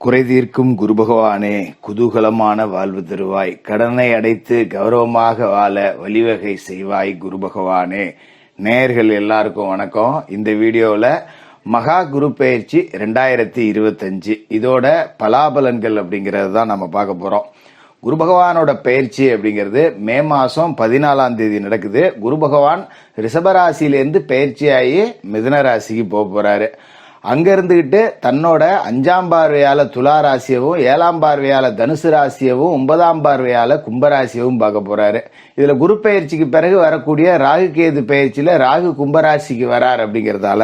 குறை தீர்க்கும் குரு பகவானே, குதூகலமான வாழ்வு தருவாய், கடனை அடைத்து கௌரவமாக வாழ வழிவகை செய்வாய் குரு பகவானே. நேயர்கள் எல்லாருக்கும் வணக்கம். இந்த வீடியோவில் மகா குரு பயிற்சி 2025 இதோட பலாபலன்கள் அப்படிங்கிறது தான் நம்ம பார்க்க போறோம். குரு பகவானோட பயிற்சி அப்படிங்கிறது மே மாசம் 14ஆம் தேதி நடக்குது. குரு பகவான் ரிஷபராசியிலேருந்து பயிற்சியாகி மிதுன ராசிக்கு போக போறாரு. அங்க இருந்துகிட்டு தன்னோட 5ஆம் பார்வையால துலா ராசியவும், 7ஆம் பார்வையால தனுசு ராசியவும், 9ஆம் பார்வையால கும்பராசியவும் பார்க்க போறாரு. இதுல குரு பயிற்சிக்கு பிறகு வரக்கூடிய ராகு கேது பயிற்சியில ராகு கும்பராசிக்கு வரார். அப்படிங்கறதால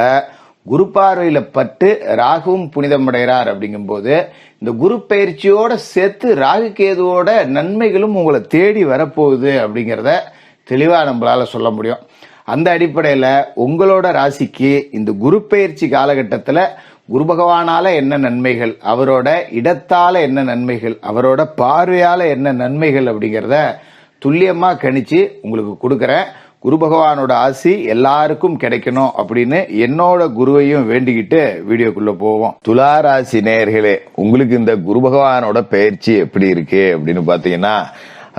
குரு பார்வையில பட்டு ராகுவும் புனிதமடைகிறார். அப்படிங்கும் போது இந்த குரு பயிற்சியோட சேர்த்து ராகு கேதுவோட நன்மைகளும் உங்களை தேடி வரப்போகுது அப்படிங்கிறத தெளிவா நம்மளால சொல்ல முடியும். அந்த அடிப்படையில உங்களோட ராசிக்கு இந்த குரு பயிற்சி காலகட்டத்தில் குரு பகவானால என்ன நன்மைகள், அவரோட இடத்தால என்ன நன்மைகள், அவரோட பார்வையால என்ன நன்மைகள் அப்படிங்கிறத துல்லியமா கணிச்சு உங்களுக்கு கொடுக்கறேன். குரு பகவானோட ஆசி எல்லாருக்கும் கிடைக்கணும் அப்படின்னு என்னோட குருவையும் வேண்டிக்கிட்டு வீடியோக்குள்ள போவோம். துலா ராசி நேயர்களே, உங்களுக்கு இந்த குரு பகவானோட பயிற்சி எப்படி இருக்கு அப்படின்னு பாத்தீங்கன்னா,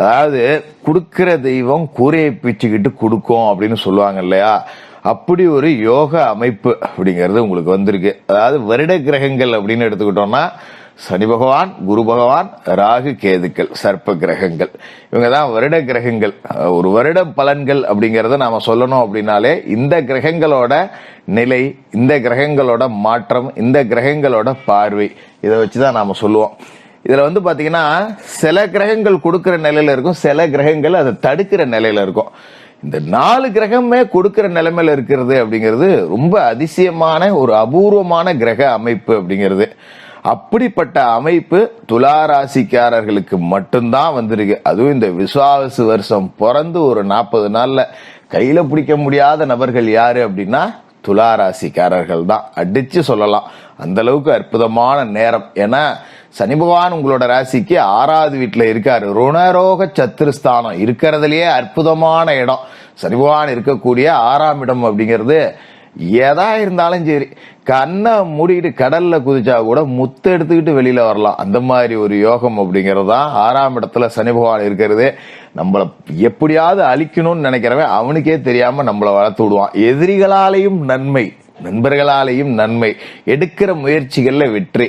அதாவது கொடுக்கிற தெய்வம் கூரையை பிச்சுக்கிட்டு கொடுக்கும் அப்படின்னு சொல்லுவாங்க இல்லையா, அப்படி ஒரு யோக அமைப்பு அப்படிங்கிறது உங்களுக்கு வந்திருக்கு. அதாவது வருட கிரகங்கள் அப்படின்னு எடுத்துக்கிட்டோம்னா சனி பகவான், குரு பகவான், ராகு கேதுக்கள், சர்ப்ப கிரகங்கள், இவங்க தான் வருட கிரகங்கள். ஒரு வருட பலன்கள் அப்படிங்கறத நாம சொல்லணும் அப்படின்னாலே இந்த கிரகங்களோட நிலை, இந்த கிரகங்களோட மாற்றம், இந்த கிரகங்களோட பார்வை, இதை வச்சுதான் நாம சொல்லுவோம். இதுல பாத்தீங்கன்னா சில கிரகங்கள் கொடுக்கிற நிலையில இருக்கும், சில கிரகங்கள் அதை தடுக்கிற நிலையில இருக்கும். இந்த 4 கிரகமே கொடுக்கிற நிலைமையில இருக்கிறது அப்படிங்கிறது ரொம்ப அதிசயமான ஒரு அபூர்வமான கிரக அமைப்பு அப்படிங்கிறது. அப்படிப்பட்ட அமைப்பு துலா ராசிக்காரர்களுக்கு மட்டும்தான் வந்திருக்கு. அதுவும் இந்த விசுவாவசு வருஷம் பிறந்து ஒரு 40 நாள்ல கையில பிடிக்க முடியாத நபர்கள் யாரு அப்படின்னா துலா ராசிக்காரர்கள் தான் அடிச்சு சொல்லலாம். அந்த அளவுக்கு அற்புதமான நேரம். ஏன்னா சனி பகவான் உங்களோட ராசிக்கு 6வது வீட்டுல இருக்காரு. ருணரோக சத்துருஸ்தானம் இருக்கிறதுலயே அற்புதமான இடம். சனி பகவான் இருக்கக்கூடிய 6ஆம் இடம் அப்படிங்கிறது எதா இருந்தாலும் சரி, கண்ணை மூடிக்கிட்டு கடல்ல குதிச்சா கூட முத்து எடுத்துக்கிட்டு வெளியில வரலாம். அந்த மாதிரி ஒரு யோகம் அப்படிங்கிறது தான் 6ஆம் இடத்துல சனி பகவான் இருக்கிறது. நம்மள எப்படியாவது அழிக்கணும்னு நினைக்கிறவன் அவனுக்கே தெரியாம நம்மளை வளர்த்து விடுவான். எதிரிகளாலேயும் நன்மை, நண்பர்களாலேயும் நன்மை, எடுக்கிற முயற்சிகள்ல வெற்றி,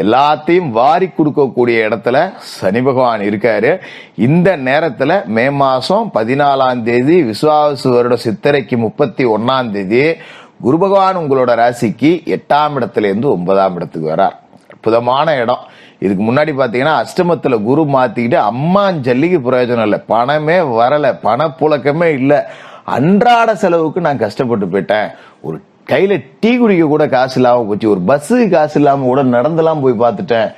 எல்லாத்தையும் வாரி கொடுக்கக்கூடிய இடத்துல சனி பகவான் இருக்காரு. இந்த நேரத்துல மே மாசம் 14ஆம் தேதி விசுவாவசு வருட சித்திரைக்கு 31ஆம் தேதி குரு பகவான் உங்களோட ராசிக்கு 8ஆம் இடத்துல இருந்து 9ஆம் இடத்துக்கு வரார். அற்புதமான இடம். இதுக்கு முன்னாடி பாத்தீங்கன்னா அஷ்டமத்துல குரு மாத்திக்கிட்டு அம்மாஞ்சல்லிக்கு பிரயோஜனம் இல்லை, பணமே வரல, பணப்புழக்கமே இல்லை, அன்றாட செலவுக்கு நான் கஷ்டப்பட்டு போயிட்டேன், ஒரு கையில டீ குடிக்க கூட காசு இல்லாம போச்சு, ஒரு பஸ்ஸுக்கு காசு இல்லாம கூட நடந்தெல்லாம் போய் பார்த்துட்டேன்,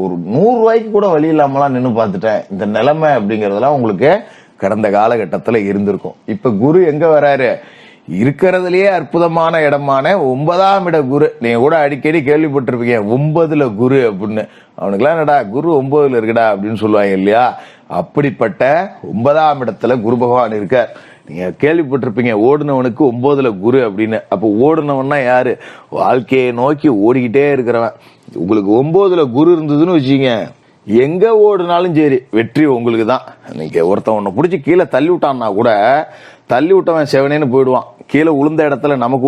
ஒரு 100 ரூபாய்க்கு கூட வழி இல்லாமலாம் நின்று பார்த்துட்டேன். இந்த நிலைமை அப்படிங்கறதெல்லாம் உங்களுக்கு கடந்த காலகட்டத்துல இருந்திருக்கும். இப்ப குரு எங்க வராரு? இருக்கிறதுலயே அற்புதமான இடமான 9ஆம் இட குரு. நீங்க கூட அடிக்கடி கேள்விப்பட்டிருப்பீங்க 9ல குரு அப்படின்னு. அவனுக்குலாம் என்னடா குரு 9ல இருக்குடா அப்படின்னு சொல்லுவாங்க இல்லையா? அப்படிப்பட்ட 9ஆம் இடத்துல குரு பகவான் இருக்கார். நீங்க கேள்விப்பட்டிருப்பீங்க ஓடுனவனுக்கு 9ல குரு அப்படின்னு. அப்போ ஓடுனவன்னா யாரு? வாழ்க்கையை நோக்கி ஓடிக்கிட்டே இருக்கிறவன். உங்களுக்கு 9ல குரு இருந்ததுன்னு வச்சுக்கீங்க, எங்க ஓடுனாலும் சரி வெற்றி உங்களுக்கு தான். நீங்க ஒருத்தன் உன்னை பிடிச்சி கீழே தள்ளி விட்டான்னா கூட தள்ளி விட்டவன் செவனேன்னு போயிடுவான். கீழே உளுந்த இடத்துல நமக்கு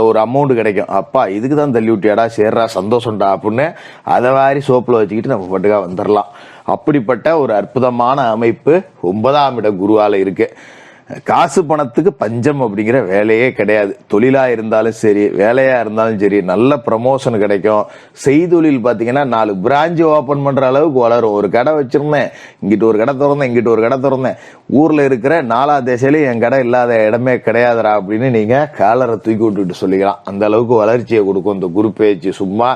ஒரு அமௌண்ட் கிடைக்கும். அப்பா இதுக்கு தான் தள்ளி விட்டியாடா, சேர்றா சந்தோஷம்டா அப்படின்னு அதை வாரி சோப்புல வச்சுக்கிட்டு நம்ம பட்டுக்கா வந்துடலாம். அப்படிப்பட்ட ஒரு அற்புதமான அமைப்பு 9ஆம் இட குருவால இருக்கு. காசு பணத்துக்கு பஞ்சம் அப்படிங்கிற வேலையே கிடையாது. தொழிலா இருந்தாலும் சரி, வேலையா இருந்தாலும் சரி, நல்ல ப்ரமோஷன் கிடைக்கும். செய்தொழில் பாத்தீங்கன்னா 4 பிரான்ச் ஓபன் பண்ற அளவுக்கு வளரும். ஒரு கடை வச்சிருந்தேன், இங்கிட்டு ஒரு கடை திறந்தேன், இங்கிட்டு ஒரு கடை திறந்தேன், ஊர்ல இருக்கிற 4 திசையிலும் என் கடை இல்லாத இடமே கிடையாதுரா அப்படின்னு நீங்க காலரை தூக்கி விட்டுட்டு சொல்லிக்கலாம். அந்த அளவுக்கு வளர்ச்சியை கொடுக்கும் இந்த குரு பேச்சு. சும்மா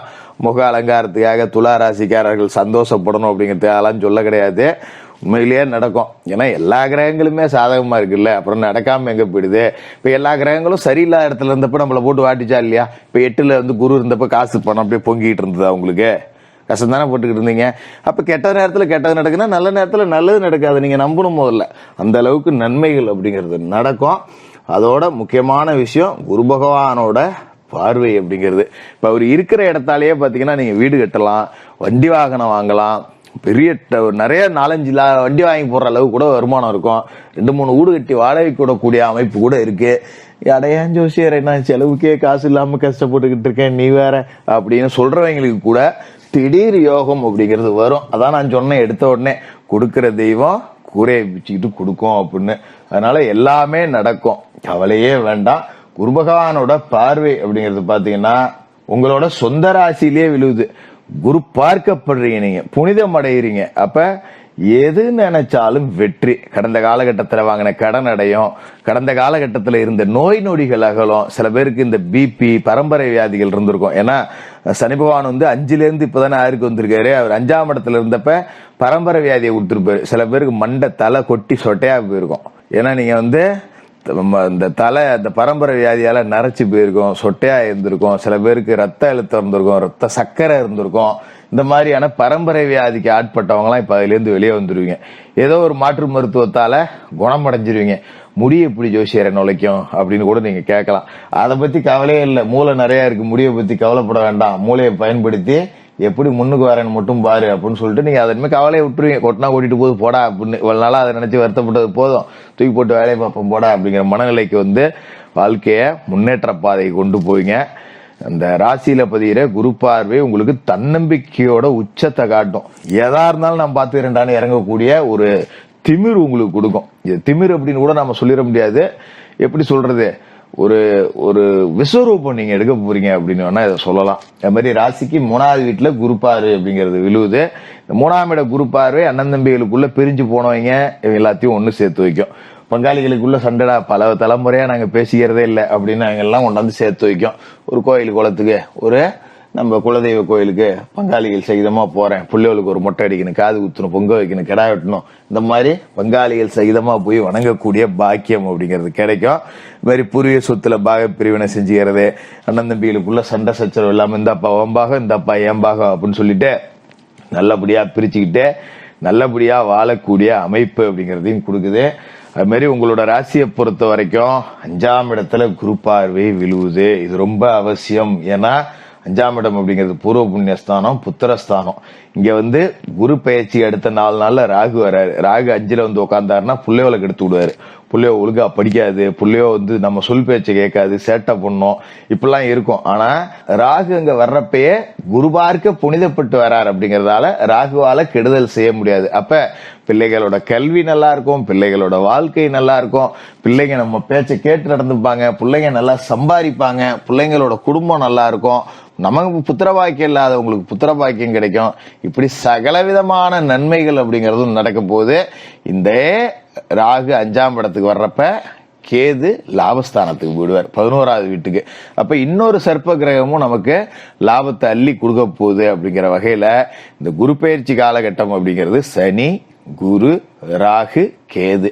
முக அலங்காரத்துக்காக துலா ராசிக்காரர்கள் சந்தோஷப்படணும் அப்படிங்கிறதுக்கெல்லாம் சொல்ல கிடையாது. உண்மையிலேயே நடக்கும். ஏன்னா எல்லா கிரகங்களுமே சாதகமா இருக்குல்ல, அப்புறம் நடக்காம எங்க போயிடுது? இப்ப எல்லா கிரகங்களும் சரியில்லாத இடத்துல இருந்தப்ப நம்மள போட்டு வாட்டிச்சா இல்லையா? இப்ப 8ல குரு இருந்தப்ப காசு பணம் அப்படியே பொங்கிட்டு இருந்ததா? உங்களுக்கு கஷ்டம் தானே போட்டுக்கிட்டு இருந்தீங்க. அப்ப கெட்ட நேரத்துல கெட்டது நடக்குன்னா நல்ல நேரத்துல நல்லது நடக்காது. நீங்க நம்பணும் முதல்ல. அந்த அளவுக்கு நன்மைகள் அப்படிங்கிறது நடக்கும். அதோட முக்கியமான விஷயம் குரு பகவானோட பார்வை அப்படிங்கிறது. இப்ப அவர் இருக்கிற இடத்தாலேயே பாத்தீங்கன்னா நீங்க வீடு கட்டலாம், வண்டி வாகனம் வாங்கலாம், பெரிய நிறைய 4-5 வண்டி வாங்கி போடுற அளவு கூட வருமானம் இருக்கும். 2-3 வீடு கட்டி வாடகை கூடக்கூடிய அமைப்பு கூட இருக்கு. அடையான் ஜோசியர் என்ன செலவுக்கே காசு இல்லாம கஷ்டப்பட்டுக்கிட்டு இருக்கேன் நீ வேற அப்படின்னு சொல்றவங்களுக்கு கூட திடீர் யோகம் அப்படிங்கிறது வரும். அதான் நான் சொன்னேன் எடுத்த உடனே, கொடுக்கிற தெய்வம் கூரையை பிச்சுக்கிட்டு கொடுக்கும் அப்படின்னு. அதனால எல்லாமே நடக்கும், கவலையே வேண்டாம். குரு பகவானோட பார்வை அப்படிங்கிறது பாத்தீங்கன்னா உங்களோட சொந்த ராசியிலேயே விழுவுது. குரு பார்க்கப்படுறீங்க, நீங்க புனிதம் அடைகிறீங்க. அப்ப எது நினைச்சாலும் வெற்றி. கடந்த காலகட்டத்துல வாங்கின கடன் அடையும், கடந்த காலகட்டத்துல இருந்த நோய் நொடிகள் அகலும். சில பேருக்கு இந்த பிபி பரம்பரை வியாதிகள் இருந்திருக்கும். ஏன்னா சனி பகவான் 5ல இருந்து இப்பதானே 6க்கு வந்திருக்காரு. அவர் 5ஆம் இடத்துல இருந்தப்ப பரம்பரை வியாதியை கொடுத்துருப்பாரு. சில பேருக்கு மண்டை தலை கொட்டி சொட்டையா போயிருக்கும். ஏன்னா நீங்க இந்த தலை அந்த பரம்பரை வியாதியால நரைச்சு போயிருக்கும், சொட்டையா இருந்திருக்கும். சில பேருக்கு ரத்த அழுத்தம் இருந்திருக்கும், ரத்த சக்கரை இருந்திருக்கும். இந்த மாதிரியான பரம்பரை வியாதிக்கு ஆட்பட்டவங்களாம் இப்ப அதுல இருந்து வெளியே வந்துருவீங்க. ஏதோ ஒரு மாற்று மருத்துவத்தால குணமடைஞ்சிருவீங்க. முடி எப்படி ஜோசியரை நுழைக்கும் அப்படின்னு கூட நீங்க கேட்கலாம். அதை பத்தி கவலையே இல்லை, மூளை நிறைய இருக்கு, முடியை பத்தி கவலைப்பட வேண்டாம். மூளையை பயன்படுத்தி எப்படி முன்னுக்கு வரேன்னு மட்டும் பாரு அப்படின்னு சொல்லிட்டு நீங்க அதன்மே கவலையை விட்டுருவீங்க. கொட்டினா கூட்டிட்டு போது போடா அப்படின்னு. இவ்வளவு நாளா அதை நினைச்சு வருத்தப்பட்டது போதும், தூக்கி போட்டு வேலையை பார்ப்போம் போடா அப்படிங்கிற மனநிலைக்கு வாழ்க்கைய முன்னேற்ற பாதையை கொண்டு போவீங்க. அந்த ராசியில பதிகிற குரு பார்வை உங்களுக்கு தன்னம்பிக்கையோட உச்சத்தை காட்டும். எதா இருந்தாலும் நான் பாத்துக்கிறேன்டான்னு இறங்கக்கூடிய ஒரு திமிர் உங்களுக்கு கொடுக்கும். இது திமிர் அப்படின்னு கூட நாம சொல்லிட முடியாது. எப்படி சொல்றது, ஒரு விஸ்வரூபம் நீங்க எடுக்க போறீங்க அப்படின்னு வேணா இதை சொல்லலாம். அது மாதிரி ராசிக்கு 3வது வீட்டுல குரு பார்வை அப்படிங்கிறது விழுவுது. இந்த 3ஆம் இட குரு பார்வை அண்ணன் தம்பிகளுக்குள்ள பிரிஞ்சு போனவங்க எல்லாத்தையும் ஒண்ணு சேர்த்து வைக்கும். பங்காளிகளுக்குள்ள சண்டைடா பல தலைமுறையா நாங்க பேசிக்கிறதே இல்லை அப்படின்னு அவங்க எல்லாம் கொண்டாந்து சேர்த்து வைக்கும். ஒரு கோயில் குளத்துக்கு, ஒரு நம்ம குலதெய்வ கோயிலுக்கு பங்காளிகள் சகிதமா போறேன், பிள்ளைகளுக்கு ஒரு மொட்டை அடிக்கணும், காது குத்தணும், பொங்க வைக்கணும், கிடா வெட்டணும், இந்த மாதிரி பங்காளிகள் சகிதமா போய் வணங்கக்கூடிய பாக்கியம் அப்படிங்கிறது கிடைக்கும். இது மாதிரி பூர்வீக சொத்துல பாக பிரிவினை செஞ்சுக்கிறது, அண்ணன் தம்பிகளுக்குள்ள சண்டை சச்சரவு இல்லாம இந்தப்பா ஓம்பாகம் இந்தப்பா ஏம்பாகம் அப்படின்னு சொல்லிட்டு நல்லபடியா பிரிச்சுக்கிட்டு நல்லபடியா வாழக்கூடிய அமைப்பு அப்படிங்கிறதையும் கொடுக்குது. அது மாதிரி உங்களோட ராசியை பொறுத்த வரைக்கும் 5ஆம் இடத்துல குரு பார்வை விழுவுது. இது ரொம்ப அவசியம். ஏன்னா 5ஆம் இடம் அப்படிங்கிறது பூர்வ புண்ணியஸ்தானம், புத்திரஸ்தானம். இங்க குரு பயிற்சி அடுத்த 4 நாள்ல ராகு வராரு. ராகு 5ல உட்கார்ந்தாருன்னா புள்ளையோளுக்கு எடுத்து விடுவாரு. புள்ளையோ ஒழுங்கா படிக்காது, புள்ளையோ நம்ம சொல் பேச்சை கேட்காது, சேட்டை பண்ணும், இப்பெல்லாம் இருக்கும். ஆனா ராகு அங்க வர்றப்பயே குரு பார்க்க புனிதப்பட்டு வராரு அப்படிங்கறதால ராகுவால கெடுதல் செய்ய முடியாது. அப்ப பிள்ளைகளோட கல்வி நல்லா இருக்கும், பிள்ளைகளோட வாழ்க்கை நல்லா இருக்கும், பிள்ளைங்க நம்ம பேச்சை கேட்டு நடந்துப்பாங்க, பிள்ளைங்க நல்லா சம்பாதிப்பாங்க, பிள்ளைங்களோட குடும்பம் நல்லா இருக்கும், நமக்கு புத்திர பாக்கியம் இல்லாதவங்களுக்கு புத்திர பாக்கியம் கிடைக்கும். இப்படி சகலவிதமான நன்மைகள் அப்படிங்கறதும் நடக்க போகுது. இந்த ராகு 5ஆம் இடத்துக்கு வர்றப்ப கேது லாபஸ்தானத்துக்கு போயிடுவார், 11வது வீட்டுக்கு. அப்ப இன்னொரு சர்ப்ப கிரகமும் நமக்கு லாபத்தை அள்ளி கொடுக்க போகுது. அப்படிங்கிற வகையில இந்த குரு பயிற்சி காலகட்டம் அப்படிங்கிறது சனி, குரு, ராகு, கேது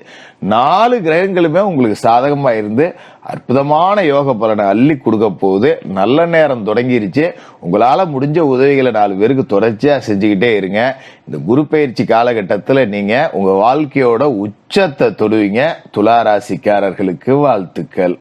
4 கிரகங்களுமே உங்களுக்கு சாதகமா இருந்து அற்புதமான யோக பலனை அள்ளி கொடுக்க போகுது. நல்ல நேரம் தொடங்கிருச்சு. உங்களால முடிஞ்ச உதவிகளை 4 பேருக்கு தொடர்ச்சியா செஞ்சுக்கிட்டே இருங்க. இந்த குரு பயிற்சி காலகட்டத்துல நீங்க உங்க வாழ்க்கையோட உச்சத்தை தொடுவீங்க. துலா ராசிக்காரர்களுக்கு வாழ்த்துக்கள்.